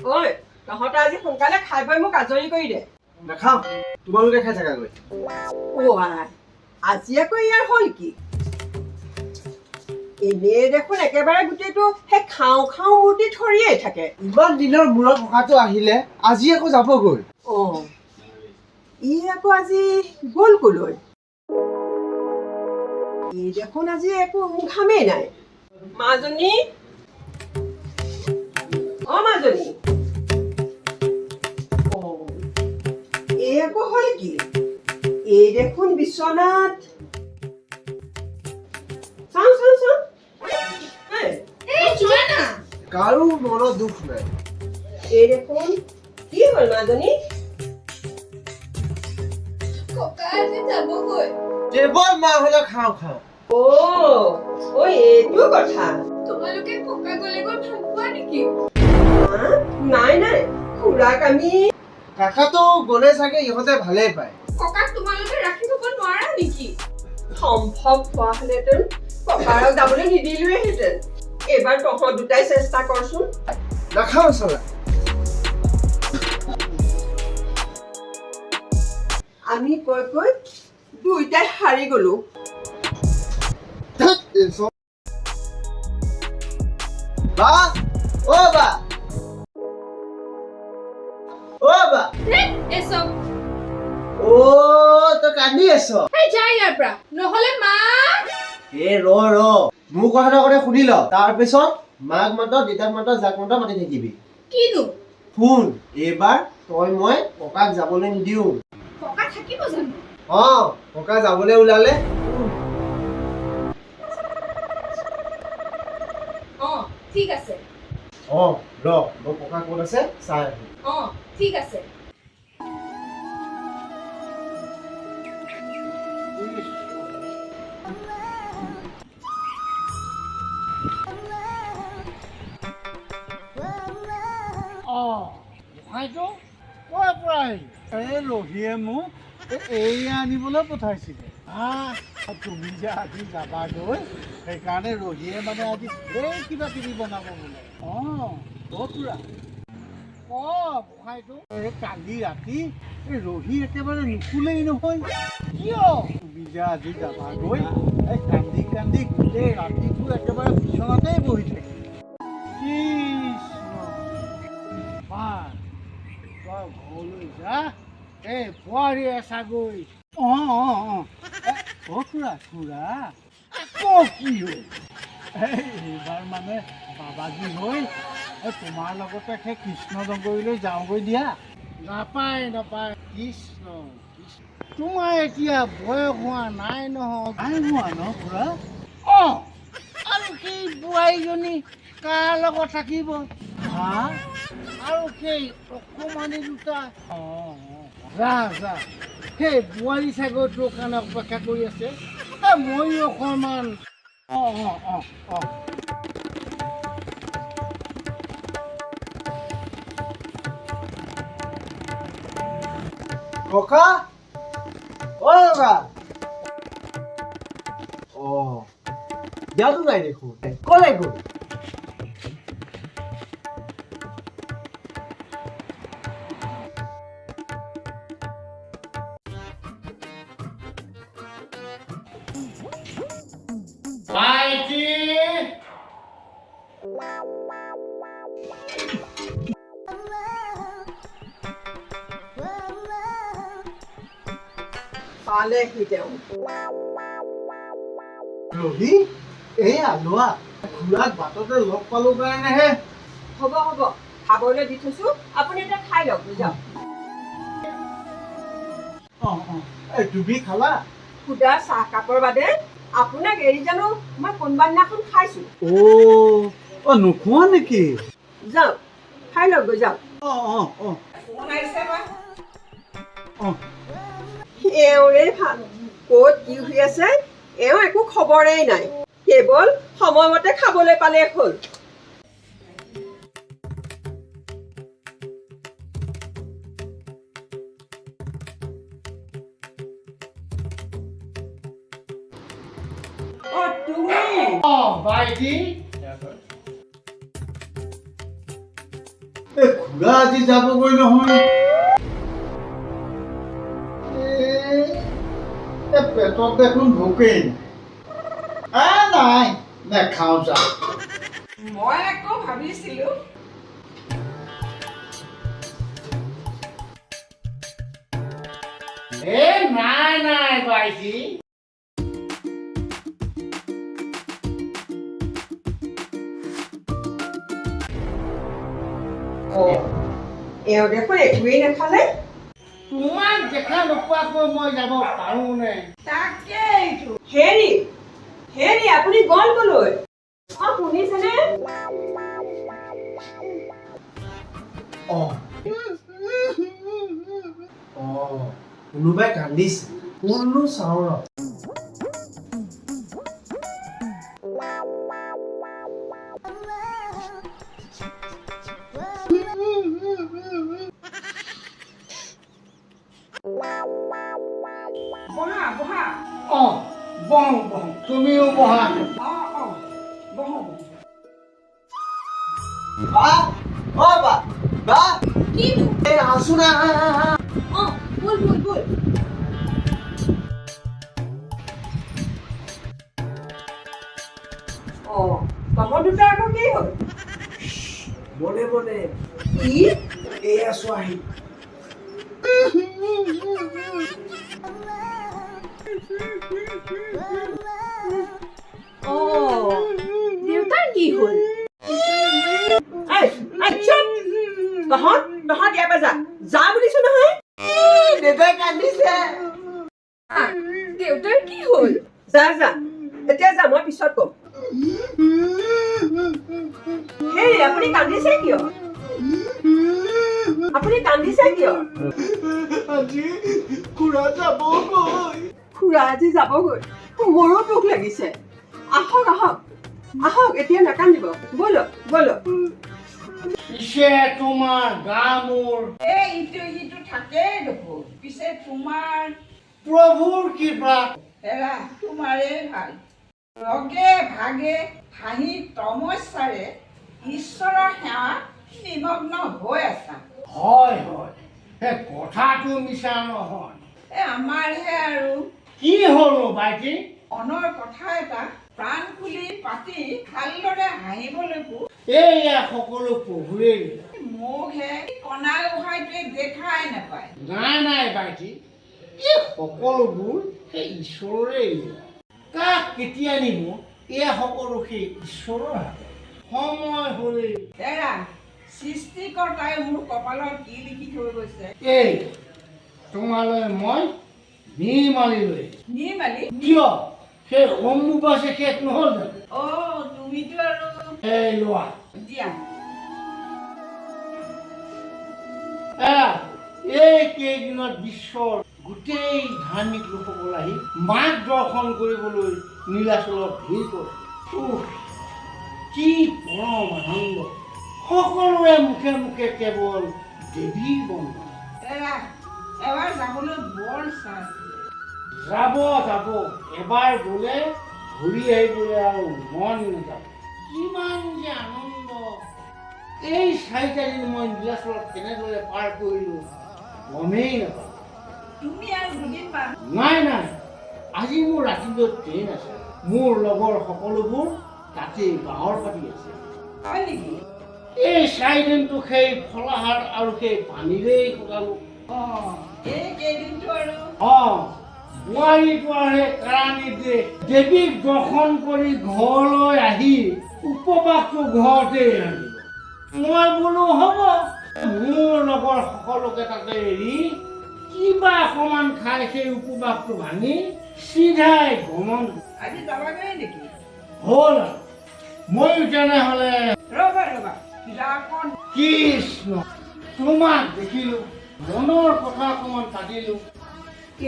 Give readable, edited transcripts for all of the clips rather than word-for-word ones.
ঐ তহঁতে আজি সোনকালে খাই বৈ মোক আজৰি কৰি দে। নাখাওঁ, তোমালোকে খাই থাকাগৈ। আজি আকৌ ইয়াৰ হ'ল কি? এনেই দেখোন একেবাৰে গোটেইটো সেই খাওঁ খাওঁ মূৰ্তি ধৰিয়েই থাকে। ইমান দিনৰ মূৰত ককাটো আহিলে, আজি আকৌ যাবগৈ। ই আকৌ আজি গ'ল কলৈ? ই দেখোন আজি একো ঘামেই নাই। মাজনী, মাজনী, এই আকৌ হ'ল কি? এই দেখোন বিশ্বনাথ। চাওঁ কাৰো মনত দুখ নাই। এই দেখোন কি হ'ল মাজনী? ককা আজি যাবগৈ। কেৱল মা হ'লে খাওঁ। এইটো কথা। তোমালোকে ককা গলে গৈ ভাল পোৱা নেকি? নাই খুৰাক আমি কাকাটো গ'লে চাগে ইহঁতে ভালেই পায়। ককাক তোমালোকে ৰাখি থব নোৱাৰা নেকি? সম্ভৱ হোৱা হলেহেঁতেন ককাৰক যাবলৈ নিদিলোৱেহেঁতেন। এইবাৰ তহঁত দুটাই চেষ্টা কৰচোন। নাখাওঁ চলা। আমি কৈ দুইটাই হাৰি গলো। তই কান্দি আছ? যা ইয়াৰ পৰা, নহলে মা। ৰ মোৰ কথাটো আগতে শুনি ল, তাৰপিছত মাক মাত, দেউতাক মাত, যাক মাত মাতি থাকিবি। কিনো? শুন, এইবাৰ তই মই ককাক যাবলৈ নিদিওঁ। ককা থাকিব জানো? ককা যাবলৈ ওলালে ঠিক আছে। ৰ মই ককা ক'ত আছে চাই আহো। ঠিক আছে। ৰহিয়ে মোক এয়া আনিবলৈ পঠাইছিলে। তুমি যে আজি যাবাগৈ, সেইকাৰণে ৰহিয়ে মানে আজি এই কিবা কিবি বনাব বোলে। খুৰা গোসাঁইটো কালি ৰাতি ৰহি একেবাৰে নুশুলেই নহয়। কিয়? তুমি যে আজি যাবাগৈ, এই কান্দি কান্দি গোটেই ৰাতিটো একেবাৰে বিচনাতেই বহি থাকিল। তই ঘৰলৈ যা, এই বোৱাৰী আছাগৈ। খুৰা আকৌ কি হ'ল? এইবাৰ মানে বাবাজী হৈ তোমাৰ লগতে সেই কৃষ্ণ নগৰীলৈ যাওঁগৈ দিয়া। নাপায় কৃষ্ণ তোমাৰ এতিয়া বয়স হোৱা নাই নহয়। নাই হোৱা ন খুৰা? আৰু সেই বোৱাৰীজনী কাৰ লগত থাকিব? আৰু সেই অকমানি দুটা যা সেই বোৱাৰী চাগৈ তোৰ কাৰণে অপেক্ষা কৰি আছে। ময়ো অকণমান ককা ইয়াতো নাই দেখোন, ক'লে গ'ল? পালেহি তেওঁ। ৰহি, এয়া লোৱা, খুৰাক বাটতে লগ পালো কাৰণেহে। হ'ব খাবলৈ দি থৈছো, আপুনি এতিয়া খাই লওক। যাওক। তুমি খালা? সুদা চাহকাপৰ বাদে আপোনাক এৰি জানো মই কোনোবা দিনাখন খাইছো। নোখোৱা নেকি? যাওক খাই লওক গৈ যাওক। এওঁৰে ভাল, ক'ত কি হৈ আছে এওঁ একো খবৰেই নাই, কেৱল সময়মতে খাবলৈ পালে হ'ল। ভাইটি খুৰা আজি যাবগৈ নহয়। পেটত দেখোন ভোকেই নাই, নেখাওঁ যা। মই আকৌ ভাবিছিলো নাই বাইজি। এওঁ দেখোন একোৱেই নাখালে। তোমাক দেখা নোপোৱাকৈ মই যাব পাৰোঁনে? তাকেইটো। হেৰি আপুনি গ'ল কলৈ? শুনিছেনে? কোনোবাই কান্দিছে, কোননো চাওঁ ৰ। বহা। বহো তুমিও বহা। বহো। বা কিনো? এই আছো না। বল। তহঁত দুটা আকৌ কি হ'ল? মনে কি? এই আছো আহি। দেউতাৰ কি হ'ল? তহঁত ইয়াৰ পৰা যা বুলিছো নহয়। দেউতাই কান্দিছে। দেউতাৰ কি হ'ল? যা এতিয়া যা, মই পিছত কম। হেৰি আপুনি কান্দিছে কিয়? আজি খুৰা যাবগৈ। খুৰা আজি যাবগৈ? মোৰো দুখ লাগিছে। আহক এতিয়া নাকান্দিব। ব'লক। পিছে তোমাৰ গা মোৰ ইটো সিটো থাকেই দেখোন। পিছে তোমাৰ প্ৰভুৰ কৃপা। হেৰা তোমাৰেই ভাল। ৰগে ভাগে হাঁহি তমস্যাৰে ঈশ্বৰৰ সেৱা নিমগ্ন হৈ আছা। হয় সেই কথাটো মিছা নহয়। আমাৰহে আৰু কি হ'লো বাইটি? মনৰ কথা এটা প্ৰাণ খুলি পাতি ভালদৰে হাঁহিবলৈকো এইয়া সকলো প্ৰভুৰেই। মোকহে কণা গোহাঁইটোৱে দেখাই নাপায়। নাই বাইটি, এই সকলোবোৰ সেই ঈশ্বৰৰে। কাক কেতিয়া নিব এয়া সকলো সেই ঈশ্বৰৰ হাতত। সময় হ'লেই এৰা সৃষ্টিকৰ্তাই মোৰ কপালত কি লিখি থৈ গৈছে। এই তোমালৈ মই নিৰ্মালিলৈ। নিৰ্মালি? কিয় সেই অম্বুবাচী শেষ নহ'ল জানো? তুমিতো আৰু এই লোৱা দিয়া। এই কেইদিনত বিশ্বৰ গোটেই ধাৰ্মিক লোকসকল আহি মাক দৰ্শন কৰিবলৈ নীলাচলত ভিৰ কৰে। কি পৰম আনন্দ! সকলোৰে মুখে মুখে কেৱল দেৱীৰ বন্দনা। এবাৰ যাবলৈ বৰ চাই। যাব এবাৰ গ'লে ঘূৰি আহিবলৈ আৰু মন নাযাব। কিমান যে আনন্দ! এই 4টা দিন মই নীলাচলত কেনেদৰে পাৰ কৰিলো গমেই নাপালো। তুমি আৰু দুদিনমান? নাই আজি মোৰ ৰাতিলৈ ট্ৰেইন আছে। মোৰ লগৰ সকলোবোৰ তাতেই বাহৰ পাতি আছে। হয় নেকি? এই 4 দিনটো সেই ফলাহাৰ আৰু সেই পানীৰেই কটালো। এই কেইদিনটো আৰু বোৱাৰীটো আৰু কাৰা নিৰ্দেশ। দেৱীক দৰ্শন কৰি ঘৰলৈ আহি উপবাসটো ঘৰতে ৰান্ধিব। মই বোলো হ'ব। মোৰ লগৰ সকলোকে তাতে এৰি কিবা অকমান খাই সেই উপবাসটো ভাঙি চিধাই গমন। আজি যাবাগৈ নেকি? হ'ল ময়ো তেনেহ'লে ৰবা কৃষ্ণ, তোমাক দেখিলো, মনৰ কথা অকমান পাতিলো,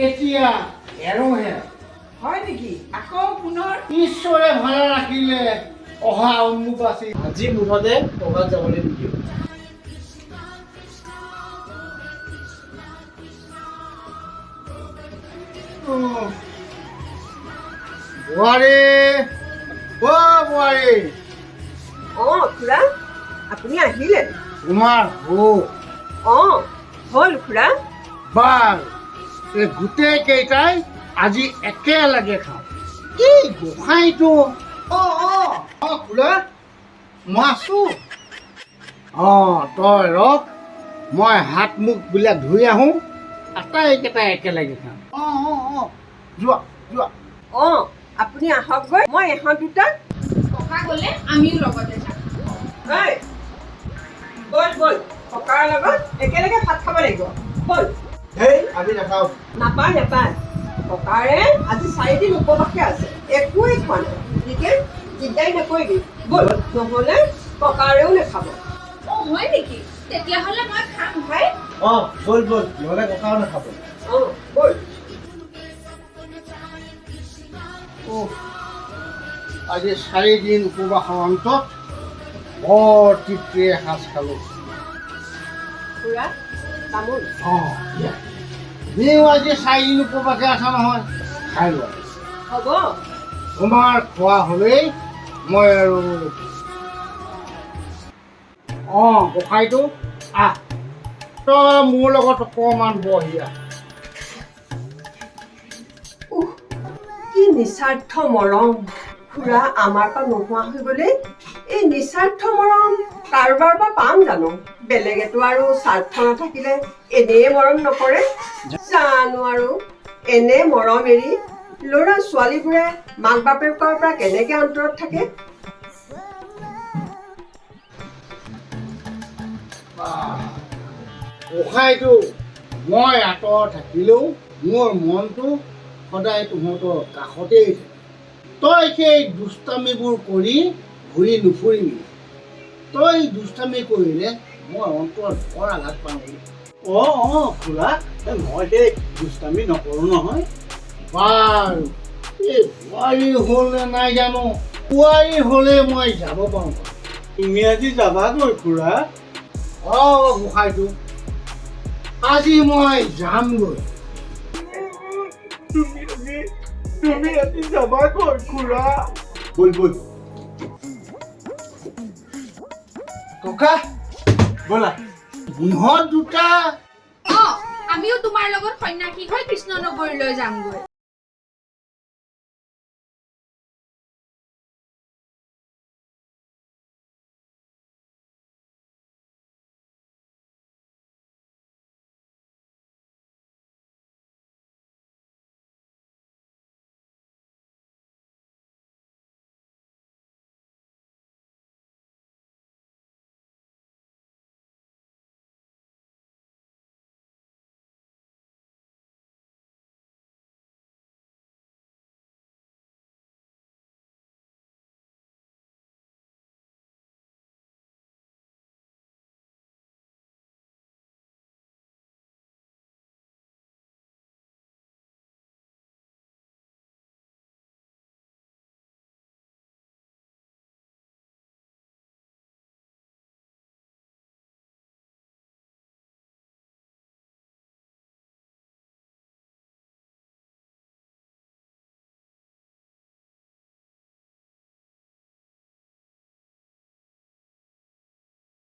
এতিয়া এৰোহে। হয় নেকি? আকৌ পুনৰ? ঈশ্বৰে ভালে ৰাখিলে অহা অম্বুবাচী আজি মুঠতে ক'ৰবাত যাবলৈ নিদিওঁ। বোৱাৰী, বোৱাৰী। খুৰা আপুনি আহিলে? তোমাৰ হ'ল অঁ হ'ল খুৰা বাৰু এই গোটেই কেইটাই আজি একেলগে খাওঁ এই গোসাঁইটো খুৰা মই আছোঁ তই ৰখ মই হাত মুখবিলাক ধুই আহোঁ আটাইকেইটাই একেলগে খাম যোৱা যোৱা অঁ আপুনি আহকগৈ মই এহঁত দুটাক ককা গ'লে আমিও লগতে যাম ঐ ব'ল ব'ল ককাৰ লগত একেলগে ভাত খাব লাগিব ব'ল হেই আমি নাখাওঁ নাপায় নাপায় ককাৰে আজি 4 দিন উপবাসে আছে একোৱেই খোৱা নাই গতিকে দিগদাৰি নকৰিবি ব'ল নহ'লে ককাৰেও নাখাব অঁ হয় নেকি তেতিয়াহ'লে মই খাম ভাই অঁ ব'ল ব'ল নহ'লে ককাও নাখাব অঁ ব'ল আজি 4 দিন উপবাসৰ অন্তত বৰ তৃপ্তিৰে এসাঁজ খালোঁ খুৰা তামোল তুমিও আজি 4 দিন উপবাসে আছা নহয় খাই লোৱা হ'ব তোমাৰ খোৱা হ'লেই মই আৰু গোসাঁইটো আহ তই মোৰ লগত অকণমান বহিয়া কি নিস্বাৰ্থ মৰম খুৰা আমাৰ পৰা নোহোৱা হৈ গ'লে এই নিস্বাৰ্থ মৰম কাৰোবাৰ পৰা পাম জানো বেলেগেতো আৰু স্বাৰ্থ নাথাকিলে এনেই মৰম নকৰে জানো আৰু এনে মৰম এৰি ল'ৰা ছোৱালীবোৰে মাক বাপেকৰ পৰা কেনেকে অন্তৰত থাকে গোসাঁইটো মই আঁতৰত থাকিলেও মোৰ মনটো সদায় তহঁতৰ কাষতেই থাকে তই সেই দুষ্টামিবোৰ কৰি ঘূৰি নুফুৰিবি তই দুষ্টামি কৰিলে মই অন্তৰত বৰ আঘাত পাওঁ খুৰা মই সেই দুষ্টামি নকৰোঁ নহয় বাৰু এই বোৱাৰী হ'ল নে নাই জানো বোৱাৰী হ'লে মই যাব পাৰোঁ তুমি আজি যাবাগৈ খুৰা গোসাঁইটো আজি মই যামগৈ তুমি আজি যাবাগৈ খুৰা ব'ল ব'ল ককা ব'লা ইহঁত দুটা অঁ আমিও তোমাৰ লগত সন্যাসী হৈ কৃষ্ণনগৰীলৈ যামগৈ